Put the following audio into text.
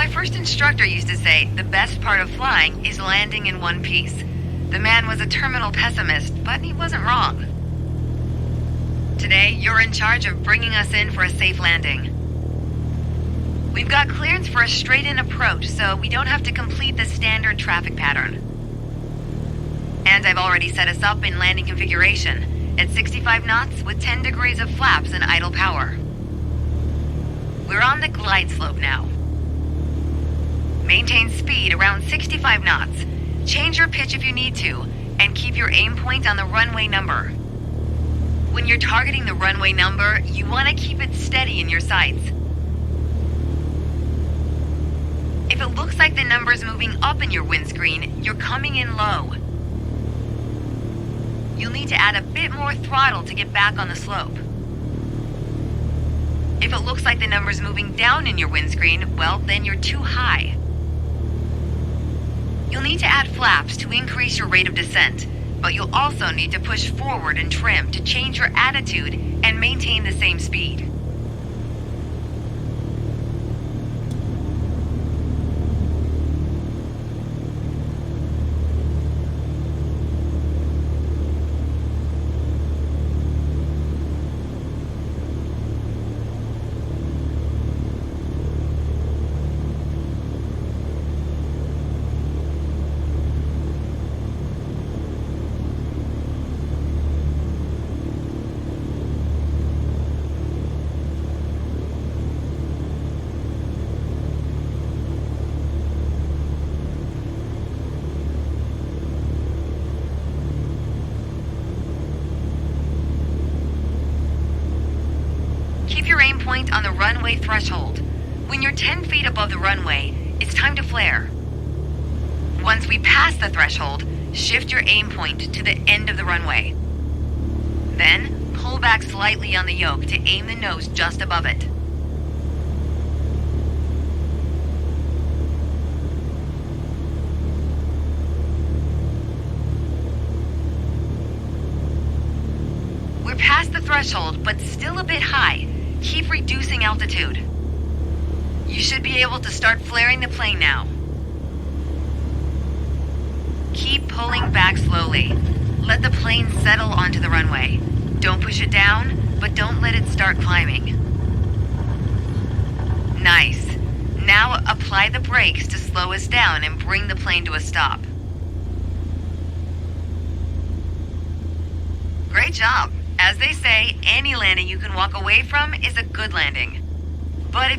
My first instructor used to say the best part of flying is landing in one piece. The man was a terminal pessimist, but he wasn't wrong. Today, you're in charge of bringing us in for a safe landing. We've got clearance for a straight-in approach, so we don't have to complete the standard traffic pattern. And I've already set us up in landing configuration at 65 knots with 10 degrees of flaps and idle power. We're on the glide slope now. Maintain speed around 65 knots. Change your pitch if you need to, and keep your aim point on the runway number. When you're targeting the runway number, you want to keep it steady in your sights. If it looks like the number's moving up in your windscreen, you're coming in low. You'll need to add a bit more throttle to get back on the slope. If it looks like the number's moving down in your windscreen, well, then you're too high. You'll need to add flaps to increase your rate of descent, but you'll also need to push forward and trim to change your attitude and maintain the same speed. Keep your aim point on the runway threshold. When you're 10 feet above the runway, it's time to flare. Once we pass the threshold, shift your aim point to the end of the runway. Then, pull back slightly on the yoke to aim the nose just above it. We're past the threshold, but still a bit high. Keep reducing altitude. You should be able to start flaring the plane now. Keep pulling back slowly. Let the plane settle onto the runway. Don't push it down, but don't let it start climbing. Nice. Now apply the brakes to slow us down and bring the plane to a stop. Great job. As they say, any landing you can walk away from is a good landing. But if